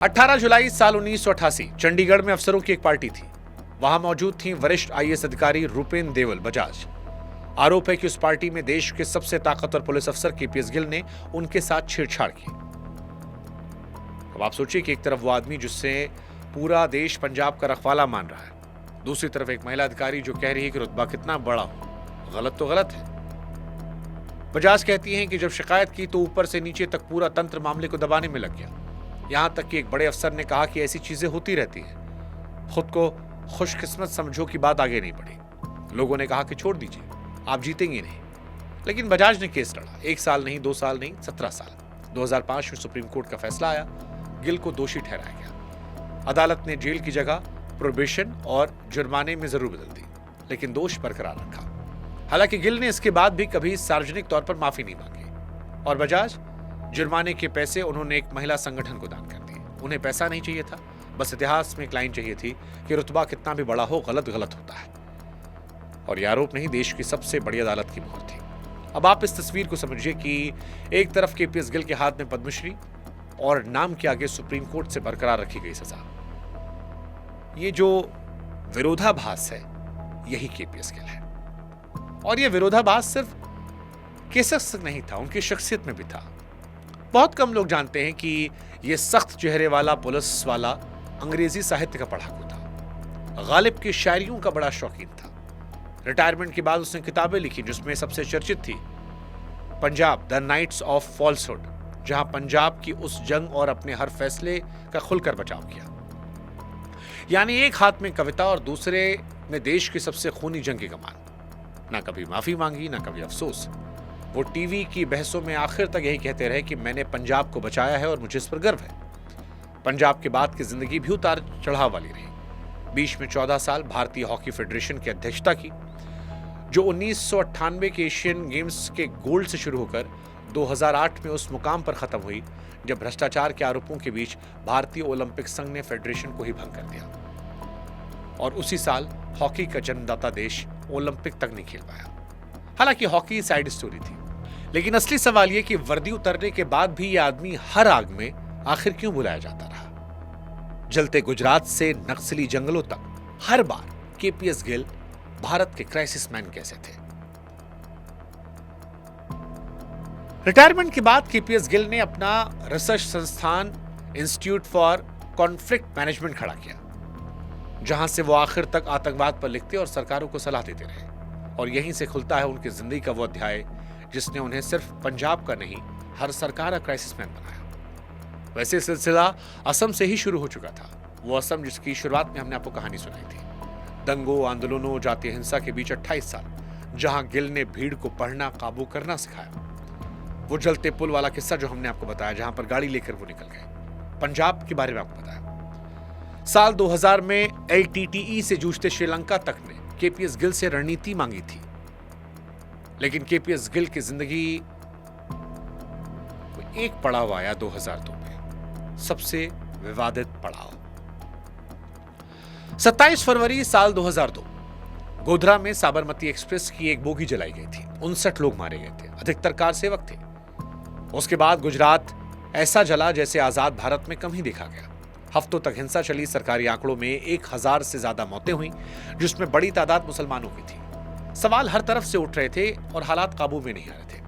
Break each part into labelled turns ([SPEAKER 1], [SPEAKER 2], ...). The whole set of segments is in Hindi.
[SPEAKER 1] 18 जुलाई साल 1988 चंडीगढ़ में अफसरों की एक पार्टी थी। वहां मौजूद थी वरिष्ठ आईएएस अधिकारी रूपेन देवल बजाज। आरोप है कि उस पार्टी में देश के सबसे ताकतवर पुलिस अफसर केपीएस गिल ने उनके साथ छेड़छाड़ की। अब आप सोचिए कि एक तरफ वो आदमी जिससे पूरा देश पंजाब का रखवाला मान रहा है, दूसरी तरफ एक महिला अधिकारी जो कह रही है कि रुतबा कितना बड़ा हो, गलत तो गलत है। बजाज कहती हैं कि जब शिकायत की तो ऊपर से नीचे तक पूरा तंत्र मामले को दबाने में लग गया। यहां तक कि एक बड़े अफसर ने कहा कि ऐसी चीजें होती रहती हैं, खुद को खुशकिस्मत समझो कि बात आगे नहीं बढ़ी। लोगों ने कहा कि छोड़ दीजिए, आप जीतेंगे नहीं। लेकिन बजाज ने केस लड़ा। 1 साल नहीं, 2 साल नहीं, 17 साल। 2005 में सुप्रीम कोर्ट का फैसला आया, गिल को दोषी ठहराया गया। अदालत ने जेल की जगह प्रोबेशन और जुर्माने में जरूर बदल दी, लेकिन दोष बरकरार रखा। हालांकि गिल ने इसके बाद भी कभी सार्वजनिक तौर पर माफी नहीं मांगी। और बजाज, जुर्माने के पैसे उन्होंने एक महिला संगठन को दान कर दिए। उन्हें पैसा नहीं चाहिए था, बस इतिहास में एक लाइन चाहिए थी कि रुतबा कितना भी बड़ा हो, गलत गलत होता है। और यह आरोप नहीं, देश की सबसे बड़ी अदालत की मोहर थी। अब आप इस तस्वीर को समझिए कि एक तरफ केपीएस गिल के हाथ में पद्मश्री और नाम के आगे सुप्रीम कोर्ट से बरकरार रखी गई सजा। ये जो विरोधाभास है, यही केपीएस गिल है। और यह विरोधाभास सिर्फ केसेस तक नहीं था, उनकी शख्सियत में भी था। बहुत कम लोग जानते हैं कि यह सख्त चेहरे वाला पुलिस वाला अंग्रेजी साहित्य का पढ़ाकू था। गालिब की शायरियों का बड़ा शौकीन था। रिटायरमेंट के बाद उसने किताबें लिखी जिसमें सबसे चर्चित थी Punjab the knights of falsehood, जहां पंजाब की उस जंग और अपने हर फैसले का खुलकर बचाव किया। यानी एक हाथ में कविता और दूसरे में देश की सबसे खूनी जंग की कमान। ना कभी माफी मांगी, ना कभी अफसोस। वो टीवी की बहसों में आखिर तक यही कहते रहे कि मैंने पंजाब को बचाया है और मुझे इस पर गर्व है। पंजाब के बाद की जिंदगी भी उतार चढ़ाव वाली रही। बीच में 14 साल भारतीय हॉकी फेडरेशन की अध्यक्षता की, जो 1998 के एशियन गेम्स के गोल्ड से शुरू होकर 2008 में उस मुकाम पर खत्म हुई जब भ्रष्टाचार के आरोपों के बीच भारतीय ओलंपिक संघ ने फेडरेशन को ही भंग कर दिया। और उसी साल हॉकी का जन्मदाता देश ओलंपिक तक नहीं खेल पाया। हालांकि हॉकी साइड स्टोरी थी, लेकिन असली सवाल यह कि वर्दी उतरने के बाद भी यह आदमी हर आग में आखिर क्यों बुलाया जाता रहा। जलते गुजरात से नक्सली जंगलों तक हर बार केपीएस गिल भारत के क्राइसिस मैन कैसे थे। रिटायरमेंट के बाद केपीएस गिल ने अपना रिसर्च संस्थान इंस्टीट्यूट फॉर कॉन्फ्लिक्ट मैनेजमेंट खड़ा किया, जहां से वो आखिर तक आतंकवाद पर लिखते और सरकारों को सलाह देते रहे। और यहीं से खुलता है उनकी जिंदगी का वो अध्याय जिसने उन्हें सिर्फ पंजाब का नहीं, हर सरकार का क्राइसिस मैन बनाया। वैसे सिलसिला असम से ही शुरू हो चुका था। वो असम जिसकी शुरुआत में हमने आपको कहानी सुनाई थी। दंगों, आंदोलनों, जातीय हिंसा के बीच 28 साल, जहां गिल ने भीड़ को पढ़ना, काबू करना सिखाया। वो जलते पुल वाला किस्सा जो हमने आपको बताया, जहां पर गाड़ी लेकर वो निकल गए। पंजाब के बारे में आपको बताया। साल 2000 में LTTE से जूझते श्रीलंका तक ने केपीएस गिल से रणनीति मांगी थी। लेकिन केपीएस गिल की जिंदगी एक पड़ाव आया 2002 में, सबसे विवादित पड़ाव। 27 फरवरी साल 2002 गोधरा में साबरमती एक्सप्रेस की एक बोगी जलाई गई थी। 59 लोग मारे गए थे, अधिकतर कार सेवक थे। उसके बाद गुजरात ऐसा जला जैसे आजाद भारत में कम ही देखा गया। हफ्तों तक हिंसा चली। सरकारी आंकड़ों में 1000 से ज्यादा मौतें हुई, जिसमें बड़ी तादाद मुसलमानों की थी। सवाल हर तरफ से उठ रहे थे और हालात काबू में नहीं आ रहे थे।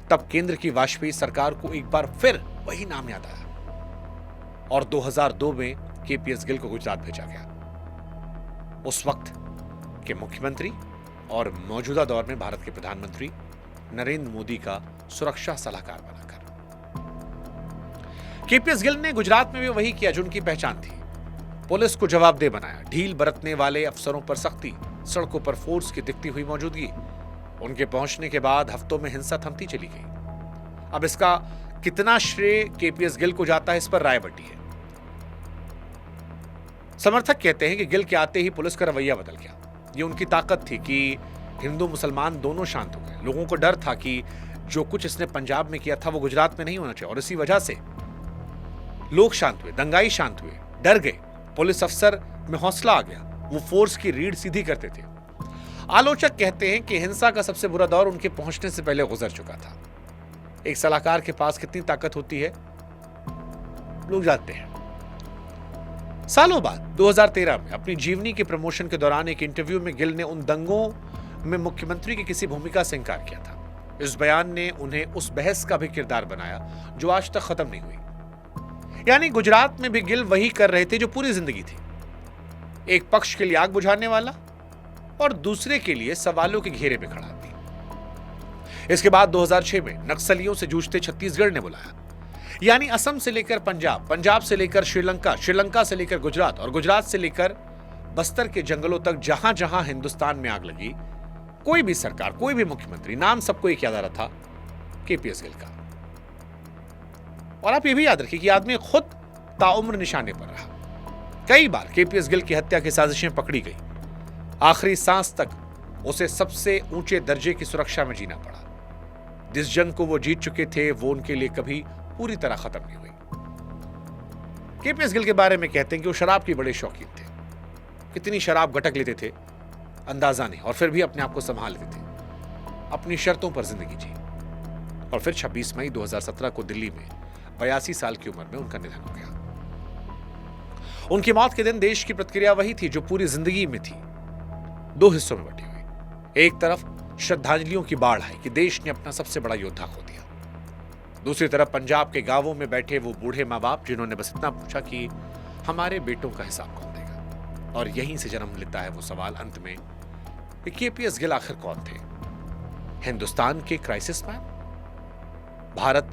[SPEAKER 1] तब केंद्र की वाजपेयी सरकार को एक बार फिर वही नाम याद आया और 2002 में केपीएस गिल को गुजरात भेजा गया। उस वक्त के मुख्यमंत्री और मौजूदा दौर में भारत के प्रधानमंत्री नरेंद्र मोदी का सुरक्षा सलाहकार बनाकर। केपीएस गिल ने गुजरात में भी वही किया जो उनकी पहचान थी। पुलिस को जवाबदेह बनाया, ढील बरतने वाले अफसरों पर सख्ती, सड़कों पर फोर्स की दिखती हुई मौजूदगी। उनके पहुंचने के बाद हफ्तों में हिंसा थमती चली गई। अब इसका कितना श्रेय केपीएस गिल को जाता है, इस पर राय बटी है। समर्थक कहते हैं कि गिल के आते ही पुलिस का रवैया बदल गया। ये उनकी ताकत थी कि हिंदू मुसलमान दोनों शांत हो गए। लोगों को डर था कि जो कुछ इसने पंजाब में किया था वो गुजरात में नहीं होना चाहिए, और इसी वजह से लोग शांत हुए, दंगाई शांत हुए, डर गए। पुलिस अफसर में हौसला आ गया, वो फोर्स की रीढ़ सीधी करते थे। आलोचक कहते हैं कि हिंसा का सबसे बुरा दौर उनके पहुंचने से पहले गुजर चुका था। एक सलाहकार के पास कितनी ताकत होती है लोग जानते हैं। सालों बाद 2013 में अपनी जीवनी के प्रमोशन के दौरान एक इंटरव्यू में गिल ने उन दंगों में मुख्यमंत्री की किसी भूमिका से इंकार किया था। इस बयान ने उन्हें उस बहस का भी किरदार बनाया जो आज तक खत्म नहीं हुई। यानी गुजरात में भी गिल वही कर रहे थे जो पूरी जिंदगी थी, एक पक्ष के लिए आग बुझाने वाला और दूसरे के लिए सवालों के घेरे में खड़ा आदमी। इसके बाद 2006 में नक्सलियों से जूझते छत्तीसगढ़ ने बुलाया, यानी असम से लेकर पंजाब, पंजाब से लेकर श्रीलंका, श्रीलंका से लेकर गुजरात और गुजरात से लेकर बस्तर के जंगलों तक जहां जहां हिंदुस्तान में आग लगी, कोई भी सरकार, कोई भी मुख्यमंत्री, नाम सबको एक याद आ रहा था, केपीएस गिल का। और आप ये भी याद रखिए कि आदमी खुद ताउम्र निशाने पर रहा। कई बार केपीएस गिल की हत्या की साजिशें पकड़ी गई, आखिरी सांस तक उसे सबसे ऊंचे दर्जे की सुरक्षा में जीना पड़ा। जिस जंग को वो जीत चुके थे वो उनके लिए कभी पूरी तरह खत्म नहीं हुई। केपीएस गिल के बारे में कहते हैं कि वो शराब के बड़े शौकीन थे। कितनी शराब गटक लेते थे अंदाजा नहीं, और फिर भी अपने आप को संभाल लेते थे, अपनी शर्तों पर जिंदगी जी। और फिर 26 मई 2017 को दिल्ली में 82 साल की उम्र में उनका निधन हो गया। उनकी मौत के दिन देश की प्रतिक्रिया वही थी जो पूरी जिंदगी में थी, दो हिस्सों में बटी हुई। एक तरफ श्रद्धांजलियों की बाढ़ आई कि देश ने अपना सबसे बड़ा योद्धा खो दिया। दूसरी तरफ पंजाब के गांवों में बैठे वो बूढ़े माँ बाप जिन्होंने बस इतना पूछा कि हमारे बेटों का हिसाब कौन देगा। और यहीं से जन्म लेता है वो सवाल अंत में कि केपीएस गिल आखिर कौन थे? हिंदुस्तान के क्राइसिस मैन, भारत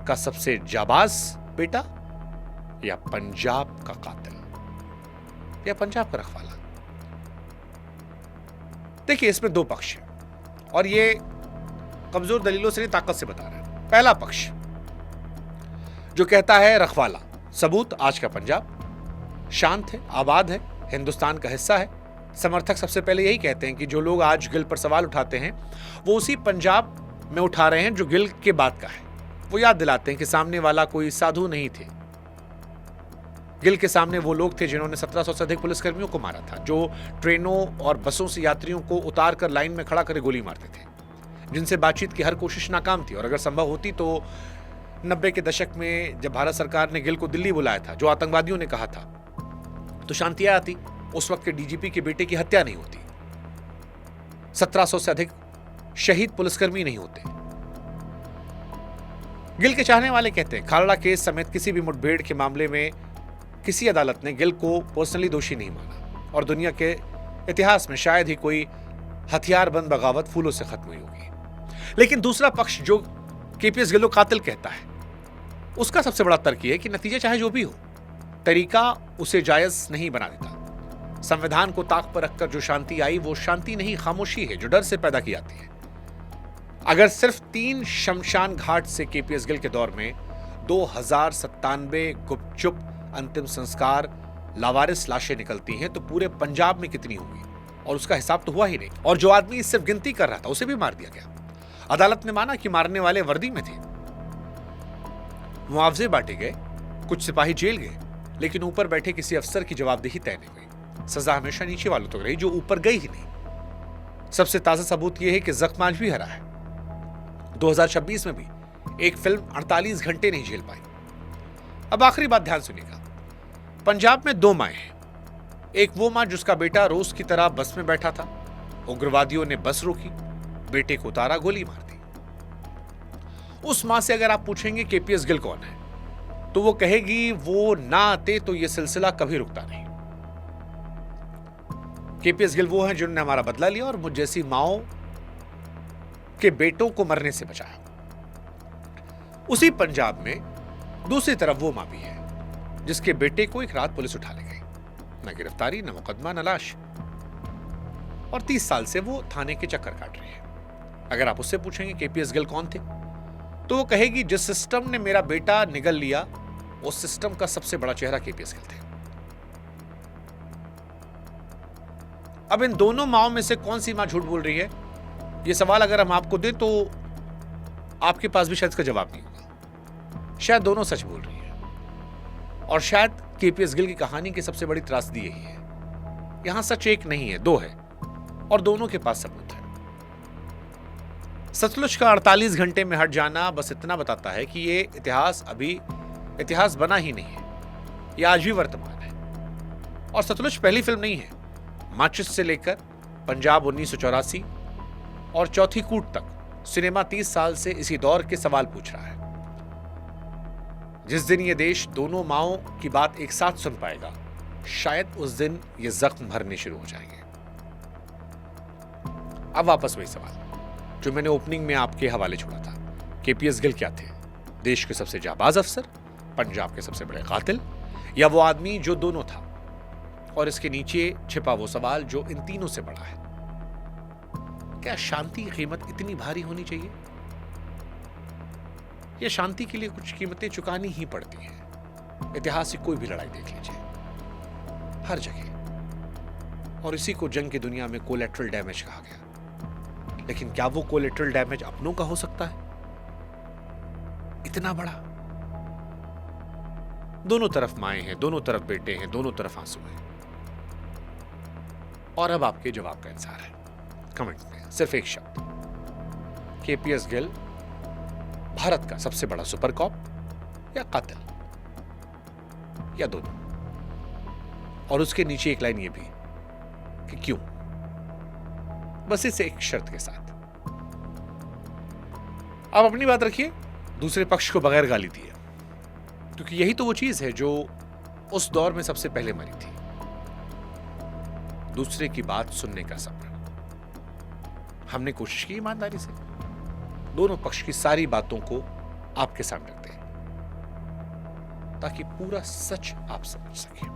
[SPEAKER 1] का सबसे जाबाज बेटा, या पंजाब का कातिल, या पंजाब का रखवाला? देखिए, इसमें दो पक्ष हैं और ये कमजोर दलीलों से नहीं, ताकत से बता रहे हैं। पहला पक्ष जो कहता है रखवाला, सबूत आज का पंजाब शांत है, आबाद है, हिंदुस्तान का हिस्सा है। समर्थक सबसे पहले यही कहते हैं कि जो लोग आज गिल पर सवाल उठाते हैं वो उसी पंजाब में उठा रहे हैं जो गिल के बाद का है। वो याद दिलाते हैं कि सामने वाला कोई साधु नहीं थे। गिल के सामने वो लोग थे जिन्होंने 1700 से अधिक पुलिसकर्मियों को मारा था, जो ट्रेनों और बसों से यात्रियों को उतार कर लाइन में खड़ा कर गोली मारते थे, जिनसे बातचीत की हर कोशिश नाकाम थी। और अगर संभव होती तो 90 के दशक में जब भारत सरकार ने गिल को दिल्ली बुलाया था, जो आतंकवादियों ने कहा था, तो शांति आती। उस वक्त के डीजीपी के बेटे की हत्या नहीं होती, 1700 से अधिक शहीद पुलिसकर्मी नहीं होते। गिल के चाहने वाले कहते हैं खालड़ा केस समेत किसी भी मुठभेड़ के मामले में किसी अदालत ने गिल को पर्सनली दोषी नहीं माना और दुनिया के इतिहास में शायद ही कोई हथियारबंद बगावत फूलों से खत्म हुई होगी। लेकिन दूसरा पक्ष जो केपीएस गिल को कातिल कहता है, उसका सबसे बड़ा तर्क यह है कि नतीजा चाहे जो भी हो, तरीका उसे जायज नहीं बना देता। संविधान को ताक पर रखकर जो शांति आई वो शांति नहीं, खामोशी है जो डर से पैदा की जाती है। अगर सिर्फ 3 शमशान घाट से केपीएस गिल के दौर में 2097 गुपचुप अंतिम संस्कार लावारिस लाशें निकलती हैं तो पूरे पंजाब में कितनी होंगी? और उसका हिसाब तो हुआ ही नहीं। और जो आदमी सिर्फ गिनती कर रहा था उसे भी मार दिया गया। अदालत ने माना कि मारने वाले वर्दी में थे, मुआवजे बांटे गए, कुछ सिपाही जेल गए, लेकिन ऊपर बैठे किसी अफसर की जवाबदेही तय नहीं हुई। सजा हमेशा नीचे वालों तक रही जो ऊपर गई ही नहीं। सबसे ताजा सबूत यह है कि जख्म आज भी हरा है। 2026 में भी एक फिल्म 48 घंटे नहीं झेल पाई। अब आखिरी बात ध्यान सुनिएगा। पंजाब में 2 माएं हैं। एक वो मां जिसका बेटा रोज की तरह बस में बैठा था, उग्रवादियों ने बस रोकी, बेटे को उतारा, गोली मार दी। उस मां से अगर आप पूछेंगे केपीएस गिल कौन है, तो वो कहेगी वो ना आते तो ये सिलसिला कभी रुकता नहीं। केपीएस गिल वो हैं जिन्होंने हमारा बदला लिया और मुझ जैसी माओ के बेटों को मरने से बचाया। उसी पंजाब में दूसरी तरफ वो मां भी है जिसके बेटे को एक रात पुलिस उठा ले गई, न गिरफ्तारी, न मुकदमा, न लाश, और 30 साल से वो थाने के चक्कर काट रही है। अगर आप उससे पूछेंगे केपीएस गिल कौन थे, तो वो कहेगी जिस सिस्टम ने मेरा बेटा निगल लिया उस सिस्टम का सबसे बड़ा चेहरा केपीएस गिल थे। अब इन दोनों माओं में से कौन सी मां झूठ बोल रही है, यह सवाल अगर हम आपको दें तो आपके पास भी शायद इसका जवाब नहीं होगा। शायद दोनों सच बोल रही है और शायद केपीएस गिल की कहानी की सबसे बड़ी त्रासदी यही है। यहां सच एक नहीं है, 2 है और दोनों के पास सबूत है। सतलुज का 48 घंटे में हट जाना बस इतना बताता है कि ये इतिहास अभी इतिहास बना ही नहीं है, यह आज भी वर्तमान है। और सतलुज पहली फिल्म नहीं है। माचिस से लेकर पंजाब 1984 और चौथी कूट तक सिनेमा 30 साल से इसी दौर के सवाल पूछ रहा है। जिस दिन ये देश दोनों माओं की बात एक साथ सुन पाएगा, शायद उस दिन ये जख्म भरने शुरू हो जाएंगे। अब वापस वही सवाल जो मैंने ओपनिंग में आपके हवाले छोड़ा था। केपीएस गिल क्या थे? देश के सबसे जाबाज अफसर, पंजाब के सबसे बड़े कातिल, या वो आदमी जो दोनों था? और इसके नीचे छिपा वो सवाल जो इन तीनों से बड़ा है, क्या शांति की कीमत इतनी भारी होनी चाहिए? या शांति के लिए कुछ कीमतें चुकानी ही पड़ती हैं? इतिहास की कोई भी लड़ाई देख लीजिए, हर जगह। और इसी को जंग की दुनिया में कोलेटरल डैमेज कहा गया। लेकिन क्या वो कोलेटरल डैमेज अपनों का हो सकता है इतना बड़ा? दोनों तरफ माएं हैं, दोनों तरफ बेटे हैं, दोनों तरफ आंसू हैं। और अब आपके जवाब का इंतजार है। कमेंट में सिर्फ एक शब्द, केपीएस गिल भारत का सबसे बड़ा सुपर कॉप या कातिल, या दोनों? और उसके नीचे एक लाइन ये भी कि क्यों? बस इस एक शर्त के साथ। आप अपनी बात रखिए, दूसरे पक्ष को बगैर गाली दिए, क्योंकि यही तो वो चीज है जो उस दौर में सबसे पहले मरी थी, दूसरे की बात सुनने का सब्र। हमने कोशिश की ईमानदारी से दोनों पक्ष की सारी बातों को आपके सामने रख दें, ताकि पूरा सच आप समझ सकें।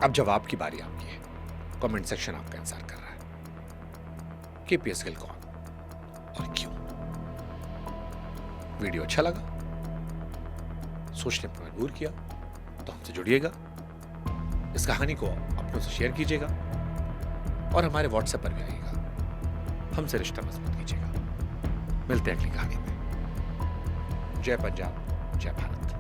[SPEAKER 1] अब जवाब की बारी आपकी है। कमेंट सेक्शन आपका इंतजार कर रहा है। केपीएस गिल कौन और क्यों? वीडियो अच्छा लगा, सोचने पर मजबूर किया, तो हमसे जुड़िएगा, इस कहानी को अपनों से शेयर कीजिएगा और हमारे व्हाट्सएप पर भी आइएगा। हमसे रिश्ता मजबूत कीजिएगा। मिलते हैं अगली कहानी में। जय पंजाब, जय भारत।